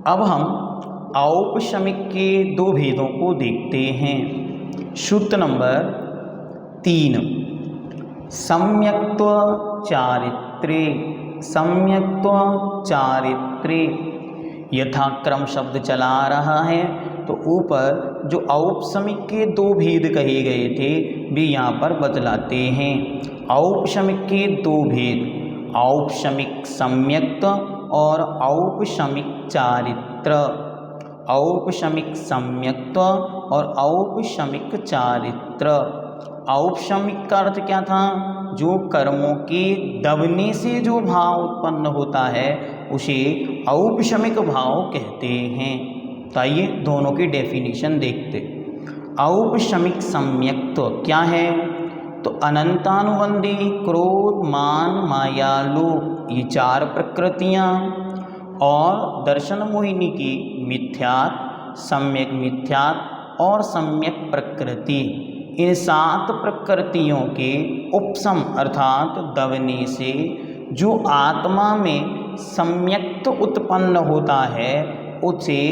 अब हम औपशमिक के दो भेदों को देखते हैं। सूत्र नंबर 3, सम्यक्त्व चारित्र्ये। सम्यक्त्व चारित्र्ये यथाक्रम शब्द चला रहा है, तो ऊपर जो औपशमिक के दो भेद कहे गए थे वे यहाँ पर बतलाते हैं। औपशमिक के दो भेद, औपशमिक सम्यक्त्व और औपशमिक चारित्र। औपशमिक सम्यक्त्व और औपशमिक चारित्र। औपशमिक का अर्थ क्या था? जो कर्मों के दबने से जो भाव उत्पन्न होता है उसे औपशमिक भाव कहते हैं। तो आइए दोनों की डेफिनेशन देखते। औपशमिक सम्यक्त्व क्या है? तो अनंतानुबंधी, क्रोध, मान, माया, लोभ, ये चार प्रकृतियाँ और दर्शन मोहिनी की मिथ्यात्व, सम्यक मिथ्यात्व और सम्यक प्रकृति, इन 7 प्रकृतियों के उपशम अर्थात दबने से जो आत्मा में सम्यक्त्व उत्पन्न होता है उसे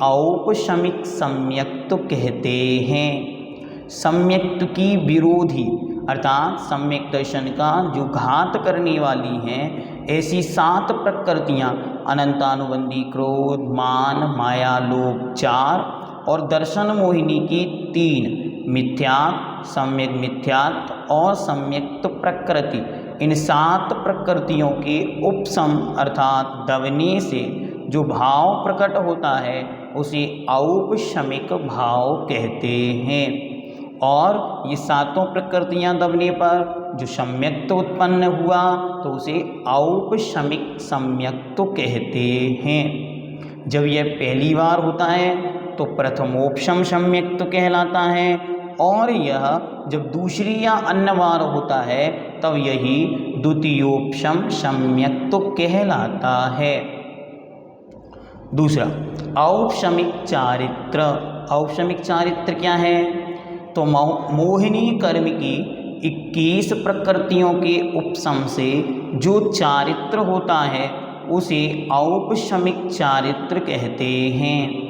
औपशमिक सम्यक्त्व कहते हैं। सम्यक्त्व की विरोधी अर्थात सम्यक दर्शन का जो घात करने वाली हैं ऐसी 7 प्रकृतियाँ अनंतानुबंधी, क्रोध, मान, माया, लोभ 4 और दर्शन मोहिनी की 3 मिथ्यात्व, सम्यक मिथ्यात्व और सम्यक्त प्रकृति, इन 7 प्रकृतियों के उपशम अर्थात दबने से जो भाव प्रकट होता है उसे औपशमिक भाव कहते हैं। और ये 7 प्रकृतियाँ दबने पर जो सम्यक्त्व उत्पन्न हुआ तो उसे औपशमिक सम्यक्त्व कहते हैं। जब यह पहली बार होता है तो प्रथमोपशम सम्यक्त्व कहलाता है, और यह जब दूसरी या अन्य बार होता है तब यही द्वितीयोपशम सम्यक्त्व कहलाता है। दूसरा, औपशमिक चारित्र। औपशमिक चारित्र क्या है? तो मोहिनी कर्म की 21 प्रकृतियों के उपशम से जो चारित्र होता है उसे औपशमिक चारित्र कहते हैं।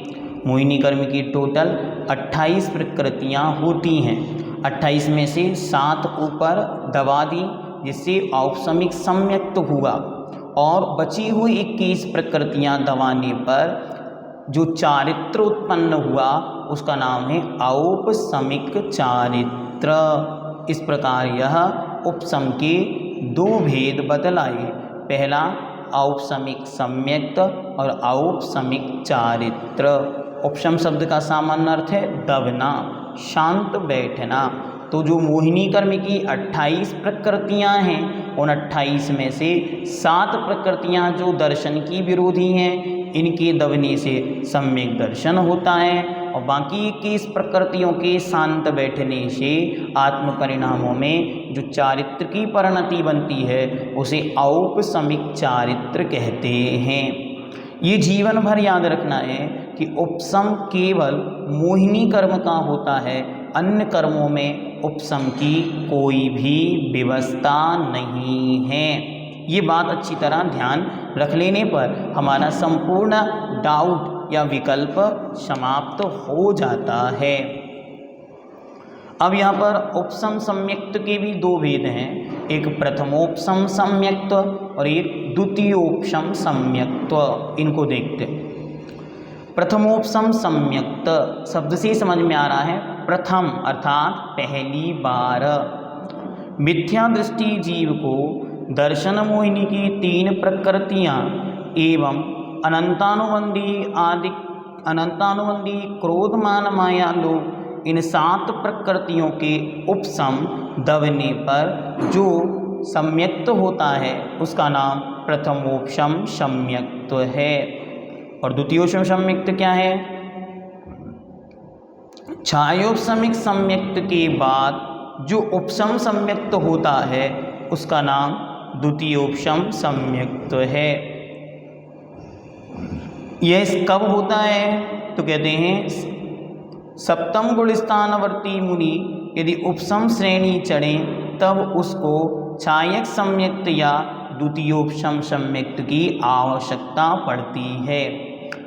मोहिनी कर्म की टोटल 28 प्रकृतियाँ होती हैं। 28 में से 7 ऊपर दबा दी जिससे औपशमिक सम्यक्त्व हुआ, और बची हुई 21 प्रकृतियाँ दबाने पर जो चारित्र उत्पन्न हुआ उसका नाम है औपशमिक चारित्र। इस प्रकार यह उपशम के 2 भेद बतलाए। पहला औपशमिक सम्यक्त्व और औपशमिक चारित्र। उपशम शब्द का सामान्य अर्थ है दबना, शांत बैठना। तो जो मोहिनी कर्म की 28 प्रकृतियाँ हैं उन 28 में से 7 प्रकृतियाँ जो दर्शन की विरोधी हैं इनके दबने से सम्यक दर्शन होता है, और बाकी 21 प्रकृतियों के शांत बैठने से आत्म परिणामों में जो चारित्र की परिणति बनती है उसे औपशमिक चारित्र कहते हैं। ये जीवन भर याद रखना है कि उपशम केवल मोहिनी कर्म का होता है, अन्य कर्मों में उपशम की कोई भी व्यवस्था नहीं है। ये बात अच्छी तरह ध्यान रख लेने पर हमारा संपूर्ण डाउट या विकल्प समाप्त हो जाता है। अब यहाँ पर उपशम सम्यक्त्व के भी 2 भेद हैं, एक प्रथमोपशम सम्यक्त्व और एक द्वितीयोपशम सम्यक्त्व। इनको देखते हैं। प्रथमोपशम सम्यक्त्व शब्द से समझ में आ रहा है प्रथम अर्थात पहली बार। मिथ्या दृष्टि जीव को दर्शन मोहिनी की 3 प्रकृतियाँ एवं अनंतानुबंधी क्रोध, मान, माया, लोभ, इन 7 प्रकृतियों के उपशम दबने पर जो सम्यक्त्व होता है उसका नाम प्रथमोपशम सम्यक्त्व है। और द्वितीयोपशम सम्यक्त्व क्या है? छायोपशमिक सम्यक्त्व के बाद जो उपशम सम्यक्त्व होता है उसका नाम द्वितीयोपशम सम्यक्त्व है। यह कब होता है? तो कहते हैं सप्तम गुण स्थानवर्ती मुनि यदि उपशम श्रेणी चढ़े तब उसको छायक सम्यक्त्व या द्वितीयोपशम सम्यक्त्व की आवश्यकता पड़ती है।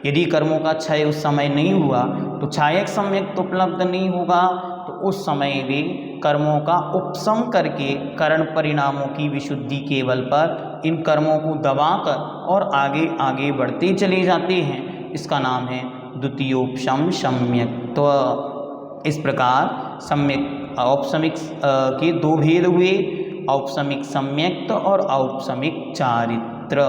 यदि कर्मों का क्षय उस समय नहीं हुआ तो छायक सम्यक तो उपलब्ध नहीं होगा, तो उस समय भी कर्मों का उपशम करके करण परिणामों की विशुद्धि के बल पर इन कर्मों को दबाकर और आगे आगे बढ़ते चले जाते हैं। इसका नाम है द्वितीयोपशम सम्यक्त्व। इस प्रकार सम्यक औपसमिक के दो भेद हुए, औपसमिक सम्यक्त और औपसमिक चारित्र।